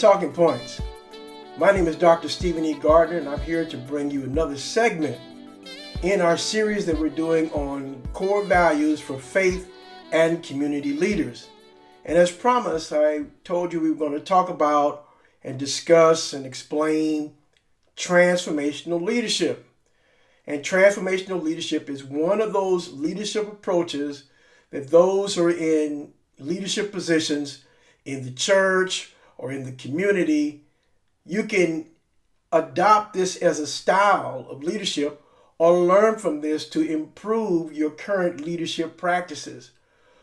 Talking Points. My name is Dr. Stephen E. Gardner, and I'm here to bring you another segment in our series that we're doing on core values for faith and community leaders. And as promised, I told you we were going to talk about and discuss and explain transformational leadership. And transformational leadership is one of those leadership approaches that those who are in leadership positions in the church or in the community, you can adopt this as a style of leadership or learn from this to improve your current leadership practices.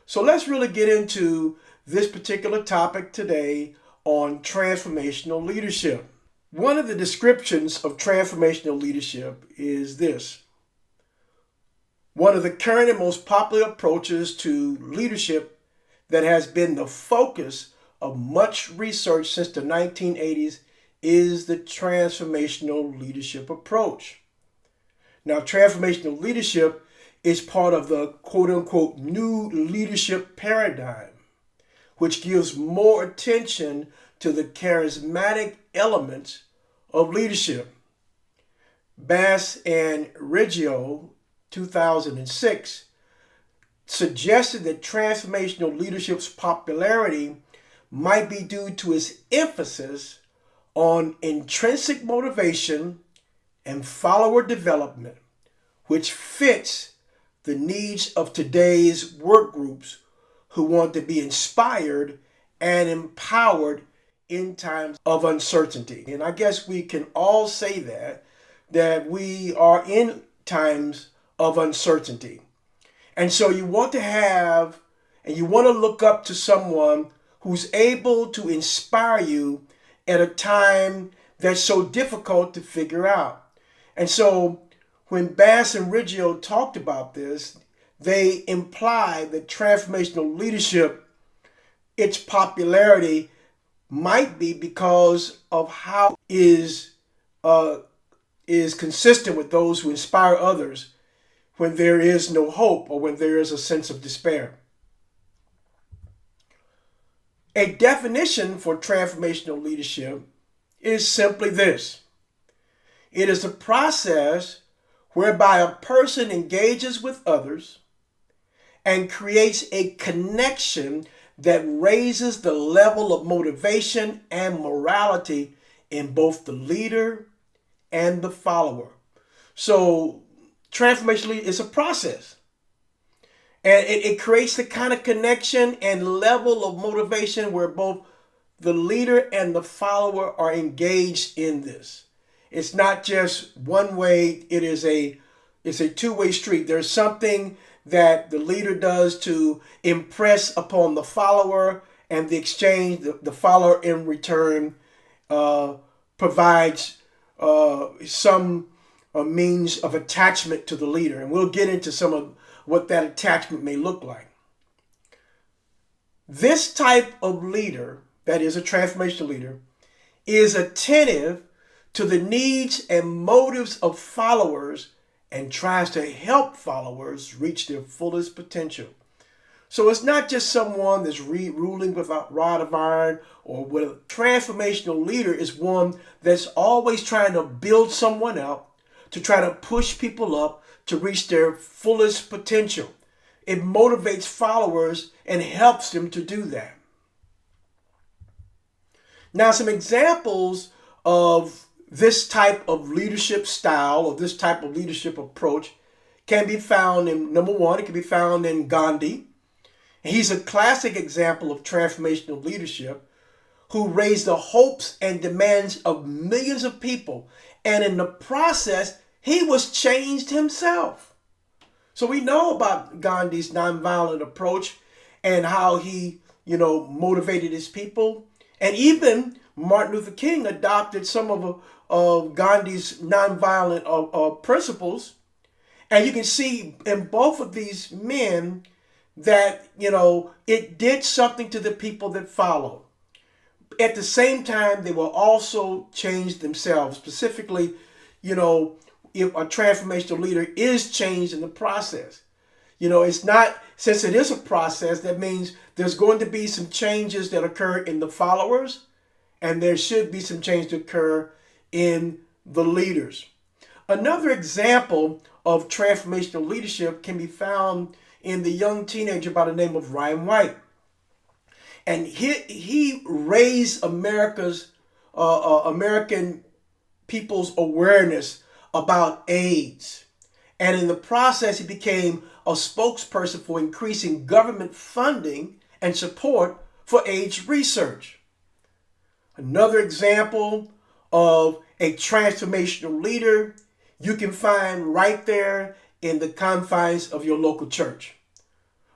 So let's really get into this particular topic today on transformational leadership. One of the descriptions of transformational leadership is this. One of the current and most popular approaches to leadership that has been the focus of much research since the 1980s is the transformational leadership approach. Now, transformational leadership is part of the quote-unquote new leadership paradigm, which gives more attention to the charismatic elements of leadership. Bass and Riggio, 2006, suggested that transformational leadership's popularity might be due to its emphasis on intrinsic motivation and follower development, which fits the needs of today's work groups who want to be inspired and empowered in times of uncertainty. And I guess we can all say that we are in times of uncertainty. And so you want to have, and you want to look up to someone who's able to inspire you at a time that's so difficult to figure out. And so when Bass and Riggio talked about this, they implied that transformational leadership, its popularity might be because of how it is consistent with those who inspire others when there is no hope or when there is a sense of despair. A definition for transformational leadership is simply this. It is a process whereby a person engages with others and creates a connection that raises the level of motivation and morality in both the leader and the follower. So transformationally is a process. And it creates the kind of connection and level of motivation where both the leader and the follower are engaged in this. It's not just one way, it's a two-way street. There's something that the leader does to impress upon the follower, and the exchange, the follower in return provides some means of attachment to the leader. And we'll get into some of what that attachment may look like. This type of leader, that is a transformational leader, is attentive to the needs and motives of followers and tries to help followers reach their fullest potential. So it's not just someone that's ruling with a rod of iron, or what a transformational leader is one that's always trying to build someone up, to try to push people up to reach their fullest potential. It motivates followers and helps them to do that. Now, some examples of this type of leadership style or this type of leadership approach can be found in, number one, it can be found in Gandhi. He's a classic example of transformational leadership who raised the hopes and demands of millions of people. And in the process, he was changed himself. So we know about Gandhi's nonviolent approach and how he, motivated his people. And even Martin Luther King adopted some of Gandhi's nonviolent principles. And you can see in both of these men that, it did something to the people that followed. At the same time, they will also change themselves. Specifically, if a transformational leader is changed in the process. It's not, since it is a process, that means there's going to be some changes that occur in the followers, and there should be some change to occur in the leaders. Another example of transformational leadership can be found in the young teenager by the name of Ryan White. And he raised American people's awareness about AIDS. And in the process, he became a spokesperson for increasing government funding and support for AIDS research. Another example of a transformational leader you can find right there in the confines of your local church.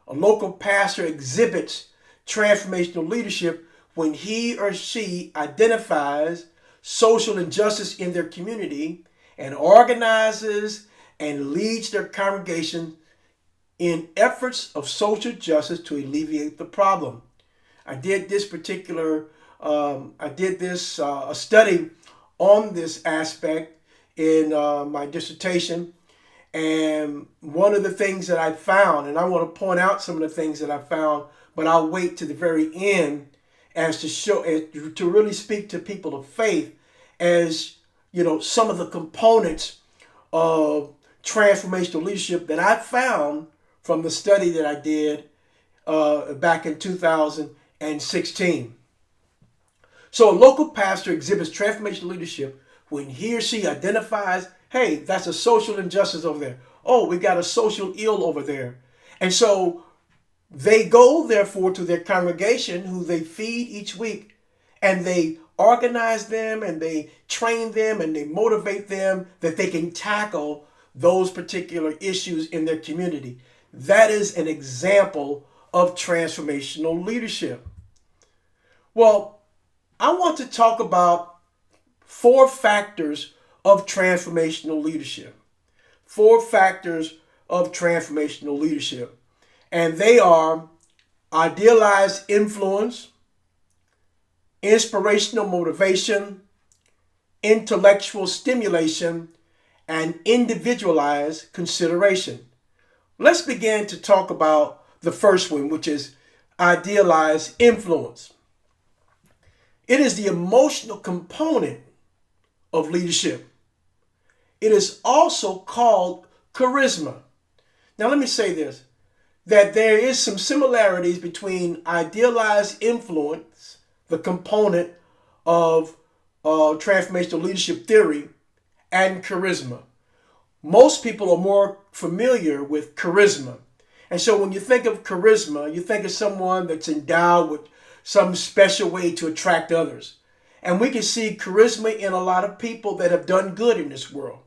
A local pastor exhibits transformational leadership when he or she identifies social injustice in their community and organizes and leads their congregation in efforts of social justice to alleviate the problem. I did this a study on this aspect in my dissertation, and one of the things that I found, and I want to point out some of the things that I found, but I'll wait to the very end as to really speak to people of faith as, some of the components of transformational leadership that I found from the study that I did back in 2016. So a local pastor exhibits transformational leadership when he or she identifies, hey, that's a social injustice over there. Oh, we got a social ill over there. And so they go, therefore, to their congregation who they feed each week, and they organize them and they train them and they motivate them that they can tackle those particular issues in their community. That is an example of transformational leadership. Well, I want to talk about 4 factors of transformational leadership. 4 factors of transformational leadership. And they are idealized influence, inspirational motivation, intellectual stimulation, and individualized consideration. Let's begin to talk about the first one, which is idealized influence. It is the emotional component of leadership. It is also called charisma. Now let me say this, that there is some similarities between idealized influence, the component of transformational leadership theory, and charisma. Most people are more familiar with charisma. And so when you think of charisma, you think of someone that's endowed with some special way to attract others. And we can see charisma in a lot of people that have done good in this world.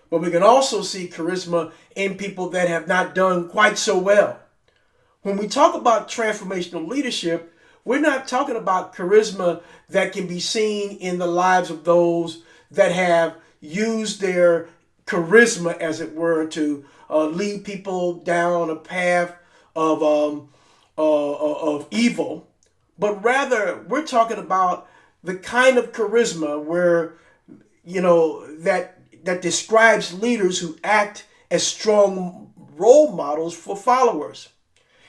But we can also see charisma in people that have not done quite so well. When we talk about transformational leadership, we're not talking about charisma that can be seen in the lives of those that have used their charisma, as it were, to lead people down a path of evil. But rather, we're talking about the kind of charisma where, that describes leaders who act as strong role models for followers.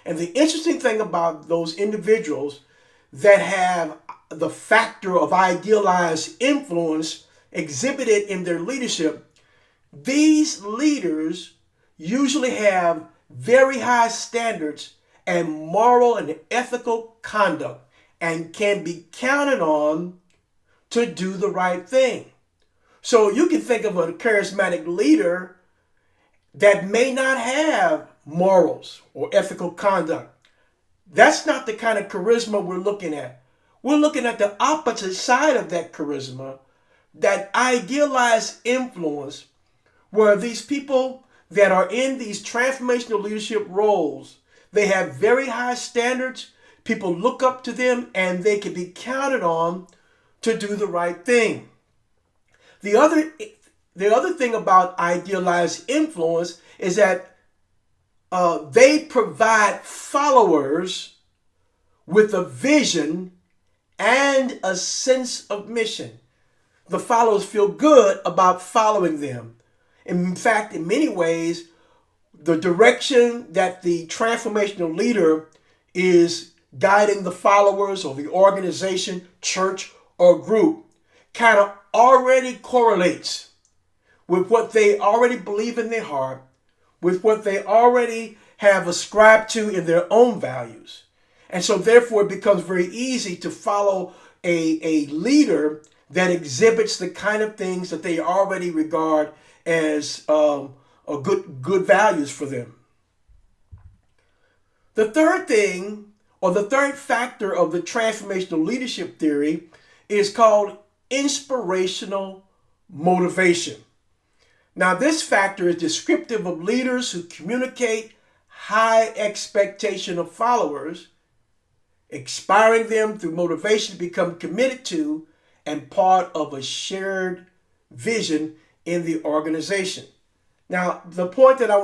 And the interesting thing about those individuals that have the factor of idealized influence exhibited in their leadership, these leaders usually have very high standards and moral and ethical conduct and can be counted on to do the right thing. So you can think of a charismatic leader that may not have morals or ethical conduct. That's not the kind of charisma we're looking at. We're looking at the opposite side of that charisma, that idealized influence, where these people that are in these transformational leadership roles, they have very high standards, people look up to them, and they can be counted on to do the right thing. The other thing about idealized influence is that they provide followers with a vision and a sense of mission. The followers feel good about following them. In fact, in many ways, the direction that the transformational leader is guiding the followers or the organization, church, or group kind of already correlates with what they already believe in their heart, with what they already have ascribed to in their own values. And so therefore it becomes very easy to follow a leader that exhibits the kind of things that they already regard as a good values for them. The third thing, or the third factor of the transformational leadership theory, is called inspirational motivation. Now, this factor is descriptive of leaders who communicate high expectation of followers, inspiring them through motivation to become committed to and part of a shared vision in the organization. Now, the thing I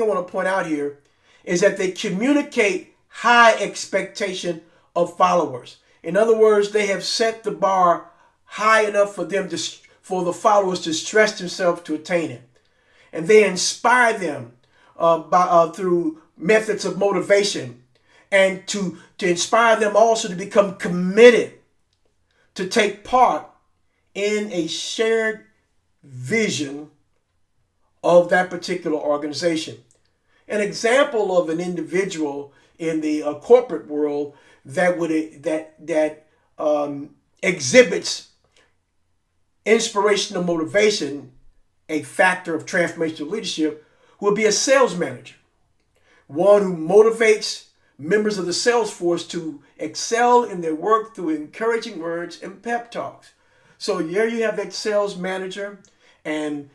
want to point out here is that they communicate high expectation of followers. In other words, they have set the bar high enough for the followers to stress themselves to attain it, and they inspire them through methods of motivation, and to inspire them also to become committed to take part in a shared vision of that particular organization. An example of an individual in the corporate world that exhibits inspirational motivation, a factor of transformational leadership, would be a sales manager, one who motivates members of the sales force to excel in their work through encouraging words and pep talks. So here you have that sales manager, and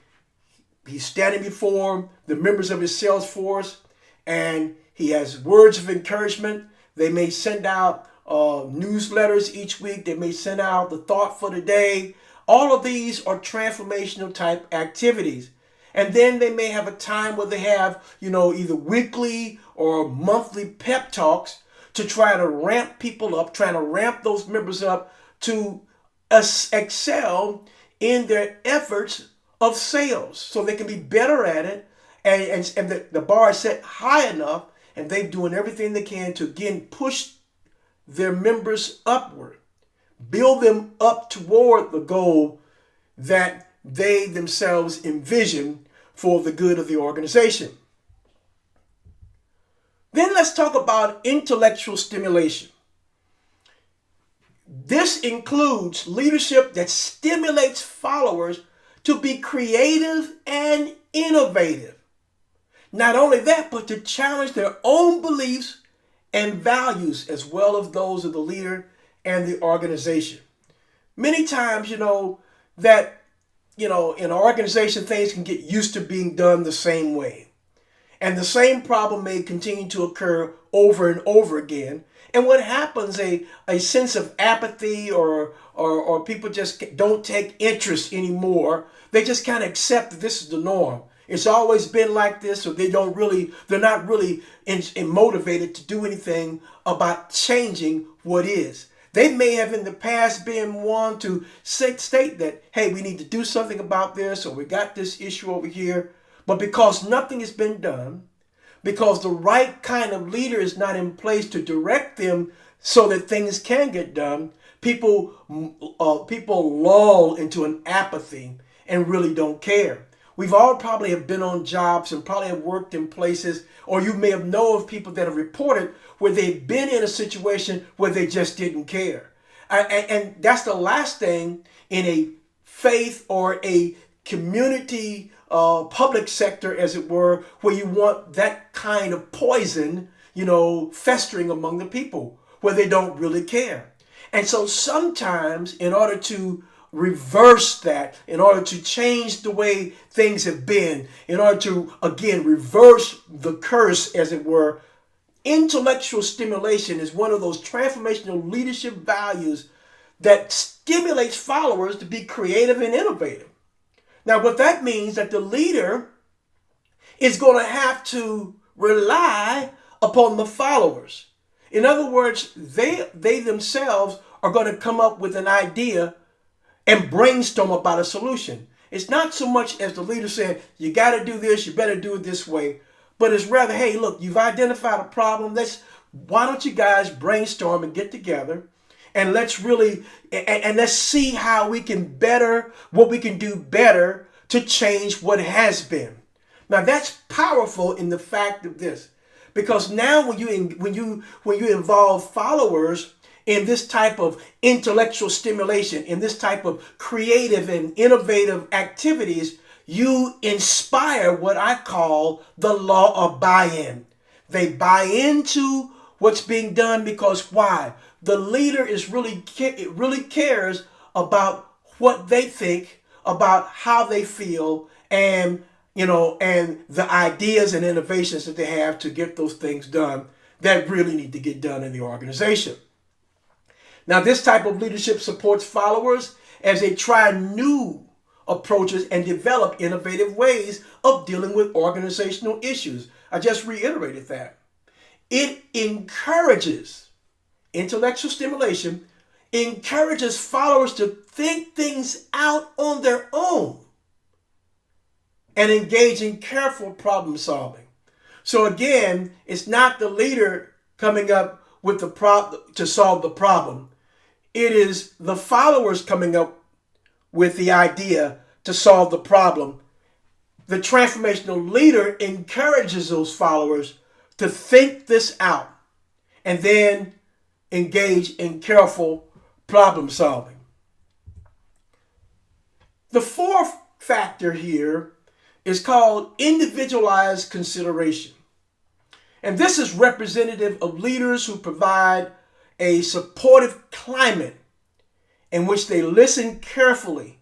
he's standing before the members of his sales force, and he has words of encouragement. They may send out newsletters each week. They may send out the thought for the day. All of these are transformational type activities. And then they may have a time where they have, either weekly or monthly pep talks to try to ramp people up, trying to ramp those members up to excel in their efforts of sales so they can be better at it. And the bar is set high enough, and they're doing everything they can to, again, push their members upward, build them up toward the goal that they themselves envision for the good of the organization. Then let's talk about intellectual stimulation. This includes leadership that stimulates followers to be creative and innovative. Not only that, but to challenge their own beliefs and values as well as those of the leader and the organization. Many times, that in an organization, things can get used to being done the same way. And the same problem may continue to occur over and over again. And what happens, a sense of apathy or people just don't take interest anymore. They just kind of accept that this is the norm. It's always been like this, or they're not really motivated to do anything about changing what is. They may have in the past been one to state that, hey, we need to do something about this, or we got this issue over here. But because nothing has been done, because the right kind of leader is not in place to direct them so that things can get done, people lull into an apathy and really don't care. We've all probably have been on jobs and probably have worked in places, or you may have known of people that have reported where they've been in a situation where they just didn't care. And that's the last thing in a faith or a community public sector, as it were, where you want that kind of poison, festering among the people where they don't really care. And so sometimes in order to reverse that, in order to change the way things have been, in order to, again, reverse the curse, as it were, intellectual stimulation is one of those transformational leadership values that stimulates followers to be creative and innovative. Now, what that means that the leader is going to have to rely upon the followers. In other words, they themselves are going to come up with an idea and brainstorm about a solution. It's not so much as the leader saying, you got to do this, you better do it this way. But it's rather, hey, look, you've identified a problem. Why don't you guys brainstorm and get together and let's really and let's see how we can better what we can do better to change what has been. Now that's powerful in the fact of this, because now when you involve followers in this type of intellectual stimulation, in this type of creative and innovative activities, you inspire what I call the law of buy-in. They buy into what's being done because why? The leader really cares about what they think, about how they feel, and and the ideas and innovations that they have to get those things done that really need to get done in the organization. Now, this type of leadership supports followers as they try new approaches and develop innovative ways of dealing with organizational issues. I just reiterated that. It encourages intellectual stimulation, encourages followers to think things out on their own and engage in careful problem solving. So again, it's not the leader coming up with the problem to solve the problem. It is the followers coming up with the idea to solve the problem. The transformational leader encourages those followers to think this out and then engage in careful problem solving. The fourth factor here is called individualized consideration. And this is representative of leaders who provide a supportive climate in which they listen carefully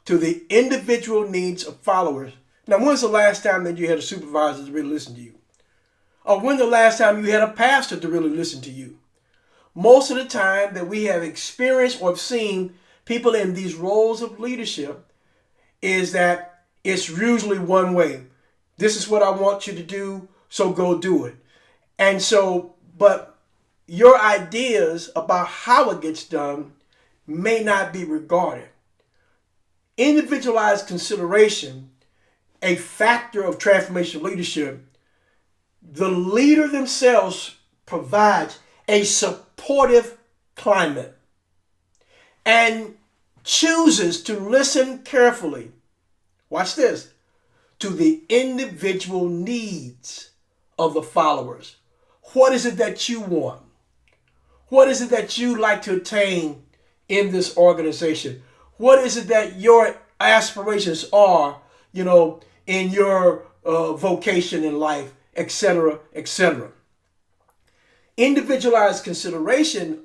to the individual needs of followers. Now, when's the last time that you had a supervisor to really listen to you? Or when's the last time you had a pastor to really listen to you? Most of the time that we have experienced or have seen people in these roles of leadership is that it's usually one way. This is what I want you to do, so go do it. And so, but your ideas about how it gets done may not be regarded. Individualized consideration, a factor of transformational leadership, the leader themselves provides a supportive climate and chooses to listen carefully, watch this, to the individual needs of the followers. What is it that you want? What is it that you like to attain in this organization? What is it that your aspirations are, in your vocation in life, etc., etc. Individualized consideration,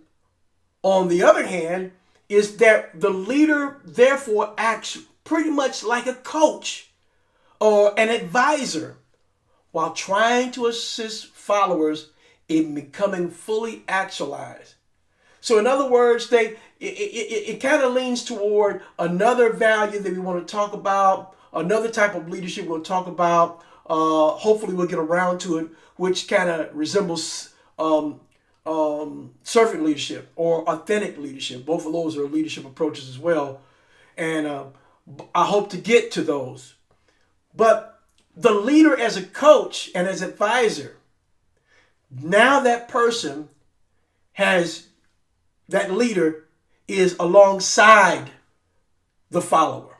on the other hand, is that the leader therefore acts pretty much like a coach or an advisor while trying to assist followers in becoming fully actualized. So in other words, it kind of leans toward another value that we want to talk about, another type of leadership we'll talk about. Hopefully we'll get around to it, which kind of resembles servant leadership or authentic leadership. Both of those are leadership approaches as well. And I hope to get to those. But the leader as a coach and as advisor, now that person that leader is alongside the follower.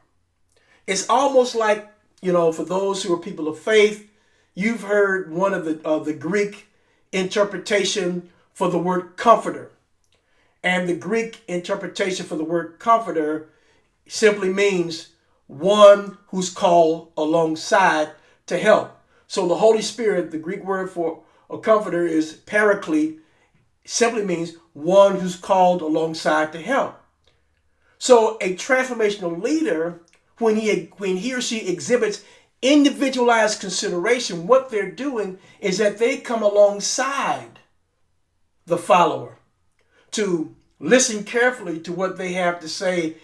It's almost like, for those who are people of faith, you've heard one of the Greek interpretation for the word comforter. And the Greek interpretation for the word comforter simply means one who's called alongside to help. So the Holy Spirit, the Greek word for a comforter is paraclete, simply means one who's called alongside to help. So a transformational leader, when he or she exhibits individualized consideration, what they're doing is that they come alongside the follower to listen carefully to what they have to say,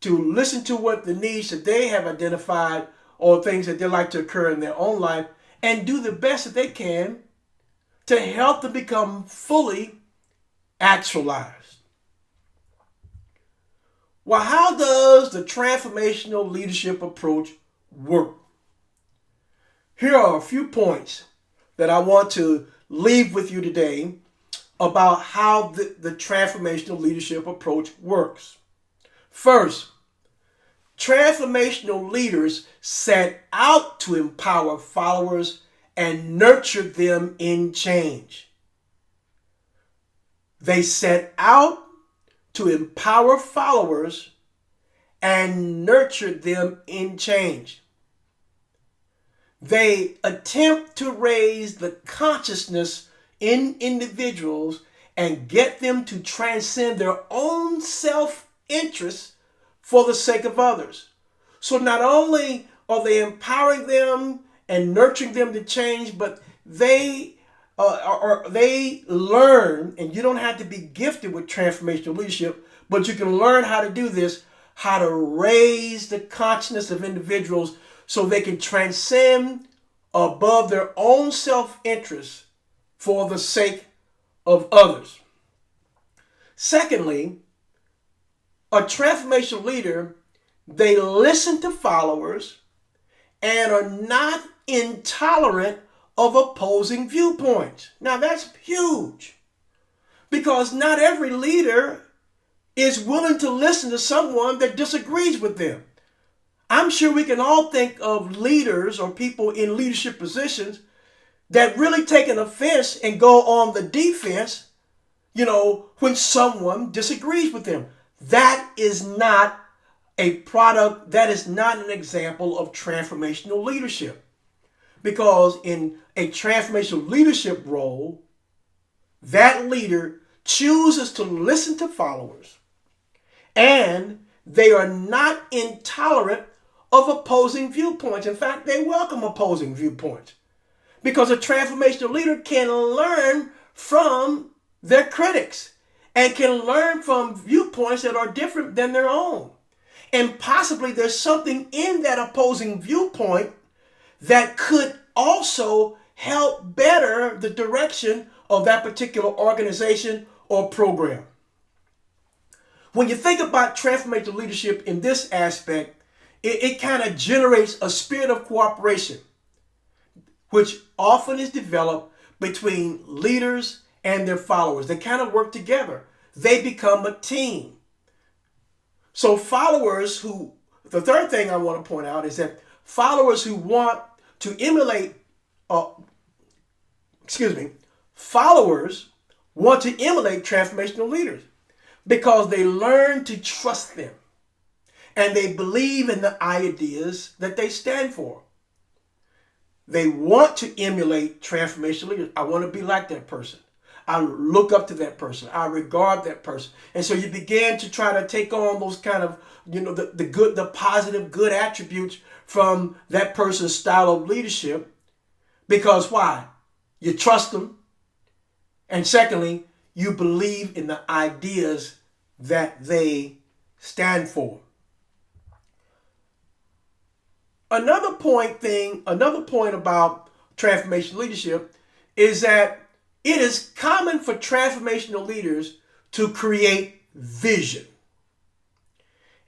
to listen to what the needs that they have identified or things that they like to occur in their own life, and do the best that they can to help them become fully actualized. Well, how does the transformational leadership approach work? Here are a few points that I want to leave with you today about how the transformational leadership approach works. First, transformational leaders set out to empower followers and nurture them in change. They set out to empower followers and nurture them in change. They attempt to raise the consciousness in individuals and get them to transcend their own self-interest for the sake of others. So not only are they empowering them and nurturing them to change, but they learn, and you don't have to be gifted with transformational leadership, but you can learn how to do this, how to raise the consciousness of individuals so they can transcend above their own self-interest for the sake of others. Secondly, a transformational leader, they listen to followers and are not intolerant of opposing viewpoints. Now that's huge, because not every leader is willing to listen to someone that disagrees with them. I'm sure we can all think of leaders or people in leadership positions that really take an offense and go on the defense, when someone disagrees with them. That is not a product, that is not an example of transformational leadership. Because in a transformational leadership role, that leader chooses to listen to followers, and they are not intolerant of opposing viewpoints. In fact, they welcome opposing viewpoints, because a transformational leader can learn from their critics and can learn from viewpoints that are different than their own. And possibly there's something in that opposing viewpoint that could also help better the direction of that particular organization or program. When you think about transformational leadership in this aspect, it kind of generates a spirit of cooperation, which often is developed between leaders and their followers. They kind of work together. They become a team. So the third thing I want to point out is that followers who want to followers want to emulate transformational leaders because they learn to trust them and they believe in the ideas that they stand for. They want to emulate transformational leaders. I want to be like that person. I look up to that person. I regard that person. And so you begin to try to take on those kind of, the positive, good attributes from that person's style of leadership. Because why? You trust them. And secondly, you believe in the ideas that they stand for. Another point about transformational leadership is that it is common for transformational leaders to create vision.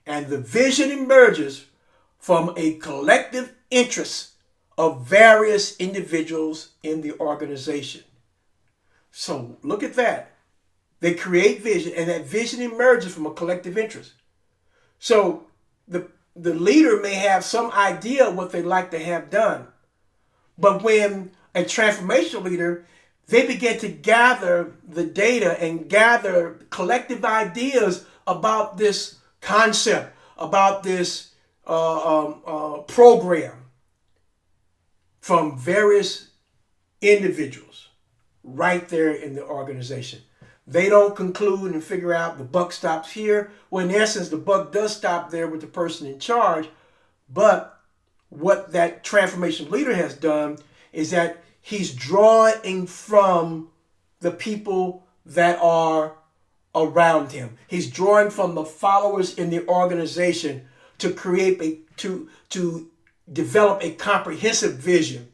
And the vision emerges from a collective interest of various individuals in the organization. So look at that. They create vision, and that vision emerges from a collective interest. So the leader may have some idea of what they'd like to have done. But when a transformational leader, they begin to gather the data and gather collective ideas about this concept, about this program from various individuals right there in the organization. They don't conclude and figure out the buck stops here. Well, in essence, the buck does stop there with the person in charge. But what that transformation leader has done is that he's drawing from the people that are around him. He's drawing from the followers in the organization to create to develop a comprehensive vision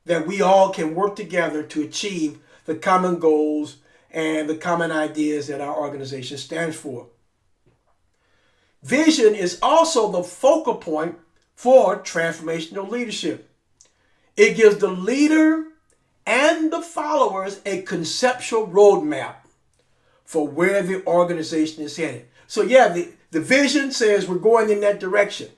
that we all can work together to achieve the common goals and the common ideas that our organization stands for. Vision is also the focal point for transformational leadership. It gives the leader and the followers a conceptual roadmap for where the organization is headed. So yeah, the vision says we're going in that direction.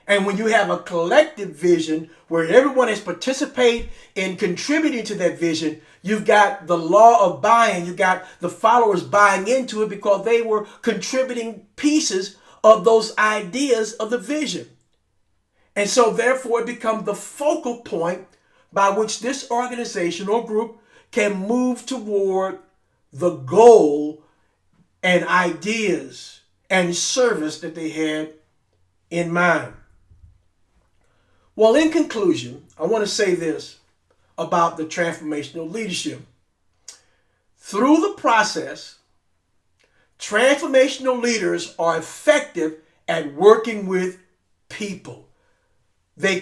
And when you have a collective vision where everyone is participating in contributing to that vision, you've got the law of buying. You've got the followers buying into it because they were contributing pieces of those ideas of the vision. And so therefore it becomes the focal point by which this organization or group can move toward the goal and ideas and service that they had in mind. Well, in conclusion, I want to say this about the transformational leadership. Through the process, transformational leaders are effective at working with people. They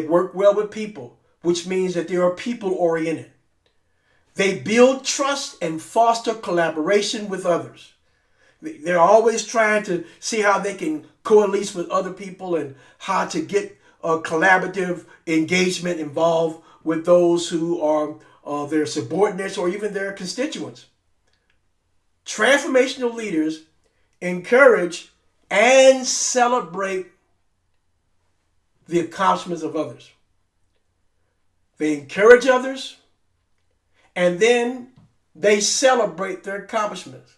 work well with people, which means that they are people-oriented. They build trust and foster collaboration with others. They're always trying to see how they can coalesce with other people and how to get a collaborative engagement involved with those who are their subordinates or even their constituents. Transformational leaders encourage and celebrate the accomplishments of others. They encourage others and then they celebrate their accomplishments.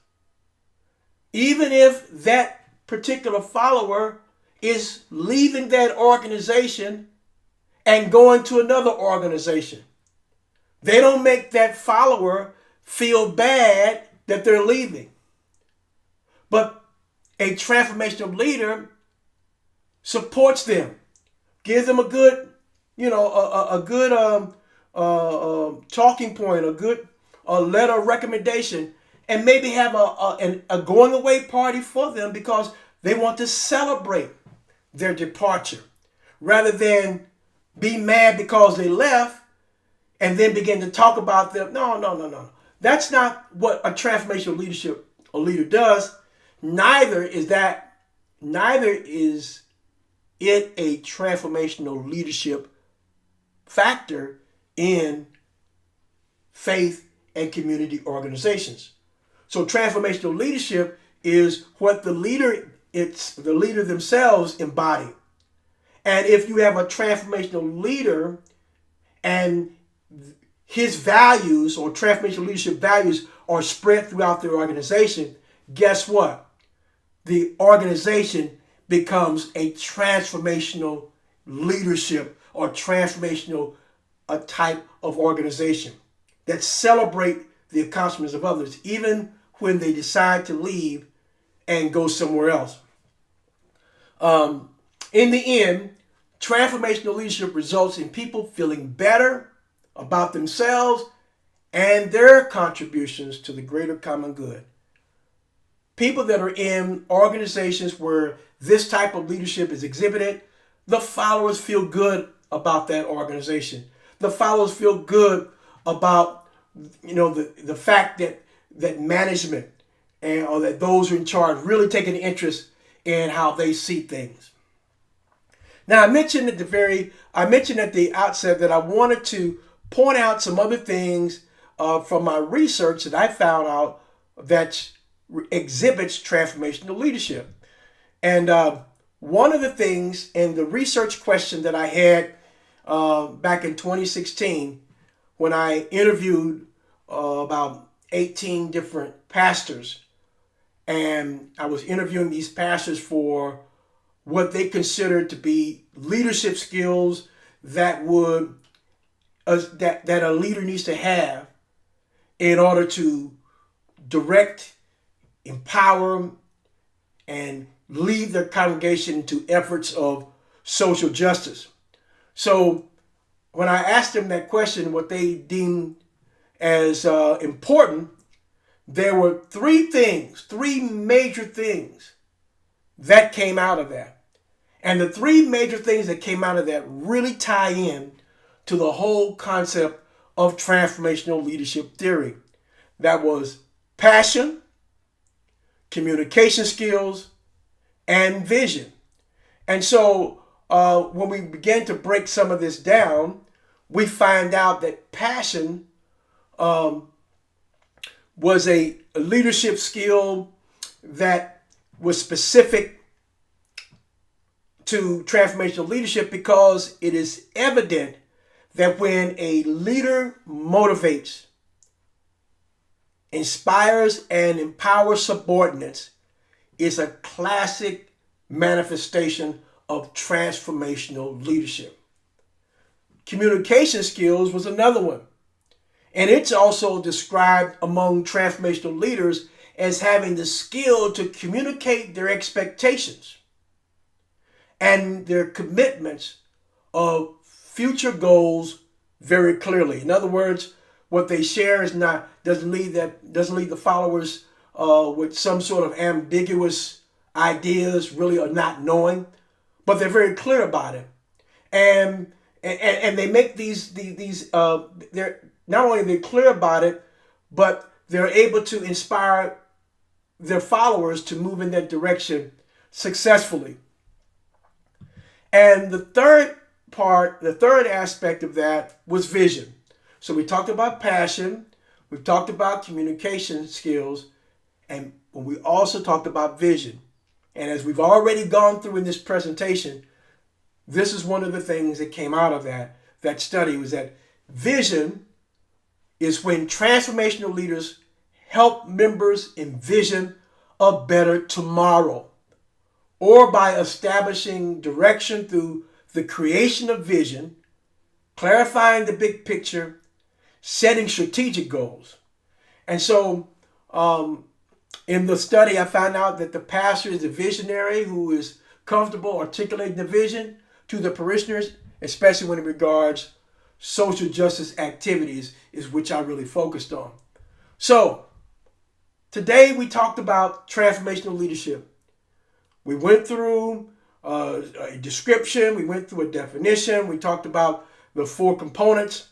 Even if that particular follower is leaving that organization and going to another organization. They don't make that follower feel bad that they're leaving. But a transformational leader supports them, gives them a good, a good talking point, a good letter of recommendation, and maybe have a going away party for them because they want to celebrate their departure rather than be mad because they left and then begin to talk about them. No. That's not what a transformational leader does. Neither is it a transformational leadership factor in faith and community organizations. So transformational leadership is what the leader themselves embody. And if you have a transformational leader and his values or transformational leadership values are spread throughout the organization, guess what? The organization becomes a transformational leadership or transformational type of organization that celebrate the accomplishments of others, even when they decide to leave and go somewhere else. In the end, transformational leadership results in people feeling better about themselves and their contributions to the greater common good. People that are in organizations where this type of leadership is exhibited, the followers feel good about that organization. The followers feel good about the fact that management or that those who are in charge really take an interest in how they see things. Now, I mentioned at the outset that I wanted to point out some other things from my research that I found out that exhibits transformational leadership. And one of the things in the research question that I had back in 2016, when I interviewed about 18 different pastors, and I was interviewing these pastors for what they considered to be leadership skills that that a leader needs to have in order to direct, empower, and lead their congregation to efforts of social justice. So when I asked them that question, what they deemed as important, there were three major things that came out of that. And the three major things that came out of that really tie in to the whole concept of transformational leadership theory. That was passion, communication skills, and vision. And so when we began to break some of this down, we find out that passion was a leadership skill that was specific to transformational leadership, because it is evident that when a leader motivates, inspires, and empowers subordinates, it's a classic manifestation of transformational leadership. Communication skills was another one. And it's also described among transformational leaders as having the skill to communicate their expectations and their commitments of future goals very clearly. In other words, what they share is not doesn't leave the followers with some sort of ambiguous ideas, really, or not knowing, but they're very clear about it, and they make these they're not only they're clear about it, but they're able to inspire their followers to move in that direction successfully. And the third aspect of that was vision. So we talked about passion, we've talked about communication skills, and we also talked about vision. And as we've already gone through in this presentation, this is one of the things that came out of that study, was that vision is when transformational leaders help members envision a better tomorrow, or by establishing direction through the creation of vision, clarifying the big picture, setting strategic goals. And so in the study, I found out that the pastor is a visionary who is comfortable articulating the vision to the parishioners, especially when it regards social justice activities, is which I really focused on. So today we talked about transformational leadership. We went through a description, we went through a definition, we talked about the 4 components,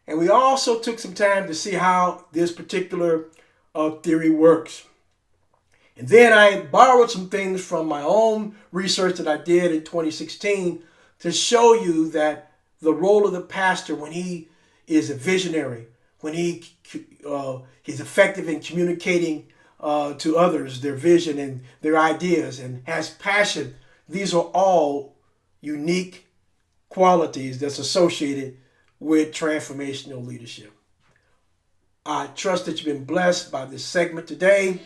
and we also took some time to see how this particular theory works. And then I borrowed some things from my own research that I did in 2016 to show you that the role of the pastor, when he is a visionary, when he's effective in communicating to others their vision and their ideas, and has passion, these are all unique qualities that's associated with transformational leadership. I trust that you've been blessed by this segment today.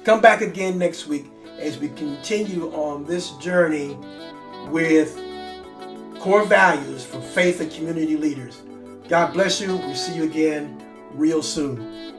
Come back again next week as we continue on this journey with core values for faith and community leaders. God bless you. We'll see you again real soon.